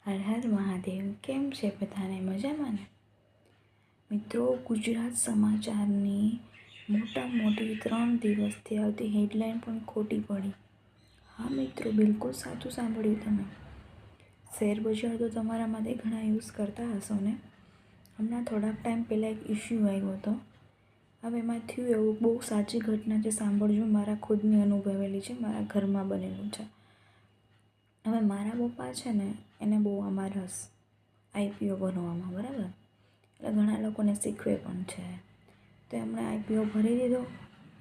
હર હર મહાદેવ. કેમ છે બધાને? મજામાં ને? મિત્રો, ગુજરાત સમાચારની મોટી 3 દિવસથી આવતી હેડલાઇન પણ ખોટી પડી. હા મિત્રો, બિલકુલ સાચું સાંભળ્યું તમે. શેર બજાર તો તમારામાંથી ઘણા યુઝ કરતા હશો ને. હમણાં થોડાક ટાઈમ પહેલાં એક ઇસ્યુ આવ્યો હતો. હવે એમાં થયું એવું, બહુ સાચી ઘટના છે, સાંભળજો. મારા ખુદની અનુભવેલી છે, મારા ઘરમાં બનેલું છે. હવે મારા પપ્પા છે ને, એને બહુ આમાં રસ આઈપીઓ ભરવામાં, બરાબર. એટલે ઘણા લોકોને શીખવે પણ છે. તો એમણે આઈપીઓ ભરી દીધો.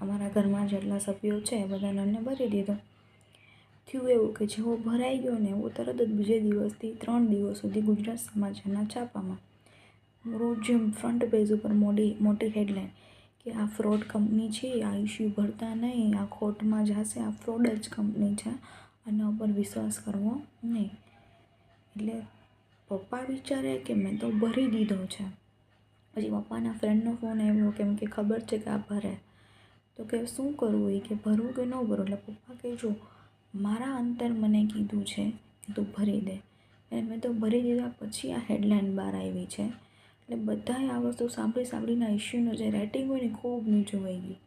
અમારા ઘરમાં જેટલા સભ્યો છે એ બધાને ભરી દીધો. થયું એવું કે જેવો ભરાઈ ગયો ને એવો તરત જ બીજે દિવસથી 3 દિવસ સુધી ગુજરાત સમાચારના છાપામાં રોજ ફ્રન્ટ પેજ ઉપર મોટી હેડલાઇન કે આ ફ્રોડ કંપની છે, આ ઇસ્યુ ભરતા નહીં, આ ખોટમાં જશે, આ ફ્રોડ જ કંપની છે, આના ઉપર વિશ્વાસ કરવો નહીં. એટલે પપ્પા વિચારે કે મેં તો ભરી દીધો છે. પછી પપ્પાના ફ્રેન્ડનો ફોન આવ્યો, કેમ કે ખબર છે કે આ ભરે. તો કે શું કરવું, એ કે ભરવું કે ન ભરવું. એટલે પપ્પા કહે, જો મારા અંતર મને કીધું છે કે તું ભરી દે, અને મેં તો ભરી દીધા. પછી આ હેડલાઇન બહાર આવી છે. એટલે બધાએ આ વસ્તુ સાંભળીને ઇસ્યુનું જે રેટિંગ હોય ને ખૂબ નીચું વહી ગયું.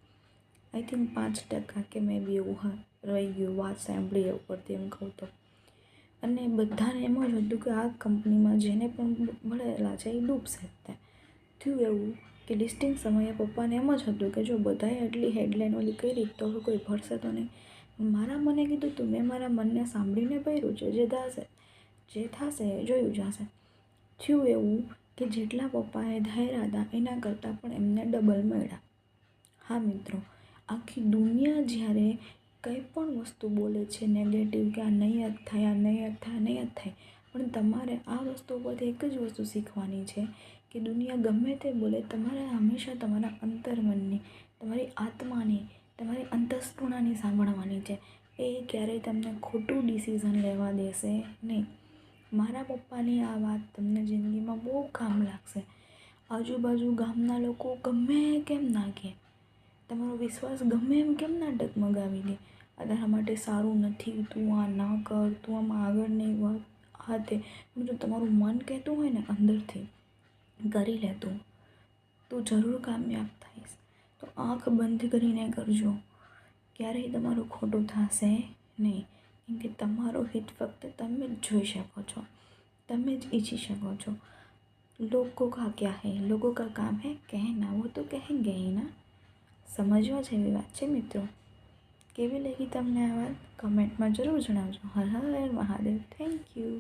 આઈ થિંક 5% કે મેં બી એવું રહી ગયું વાત સાંભળી ઉપરથી, એમ કહું તો. અને બધાને એમ જ હતું કે આ કંપનીમાં જેને પણ મળેલા છે એ ડૂબશે જ. તે થયું એવું કે લિસ્ટિંગ સમયે પપ્પાને એમ જ હતું કે જો બધાએ એટલી હેડલાઇન ઓલી કરી તો હવે કોઈ ભરશે તો નહીં. મારા મને કીધું તું, મેં મારા મનને સાંભળીને ભર્યું છે. જે થશે એ જોયું જશે. થયું એવું કે જેટલા પપ્પાએ ધાર્યા હતા એના કરતાં પણ એમને ડબલ મળ્યા. હા મિત્રો, આખી દુનિયા જ્યારે કંઈ પણ વસ્તુ બોલે છે નેગેટિવ કે આ નહીં જ થાય, આ નહીં જ થાય, નહીં જ થાય, પણ તમારે આ વસ્તુ પરથી એક જ વસ્તુ શીખવાની છે કે દુનિયા ગમે તે બોલે, તમારે હંમેશા તમારા અંતર્મનની, તમારી આત્માની, તમારી અંતસ્ફૂર્ણાની સાંભળવાની છે. એ ક્યારેય તમને ખોટું ડિસિઝન લેવા દેશે નહીં. મારા પપ્પાની આ વાત તમને જિંદગીમાં બહુ કામ લાગશે. આજુબાજુ ગામના લોકો ગમે કેમ ના કહે, તમારો વિશ્વાસ ગમે એમ કેમ ના ડગમગાવી દે, આ તારા માટે સારું નથી, તું આ ના કર, તું આમાં આગળ નહીં વધ, આ તે. પણ જો તમારું મન કહેતું હોય ને અંદરથી, કરી લે તું જરૂર કામયાબ થઈશ. તો આંખ બંધ કરીને કરજો. ક્યારેય તમારું ખોટું થશે નહીં. કેમ કે તમારો હિત ફક્ત તમે જ જોઈ શકો છો, તમે જ ઈચ્છી શકો છો. લોકો કા ક્યા હૈ, લોકો કા કામ હૈ કહેના, वो तो કહેંગે ही ना. સમજવા જેવી વાત છે મિત્રો. કેવી લાગી તમને આ વાત? કમેન્ટમાં જરૂર જણાવજો. હર હર મહાદેવ. Thank you.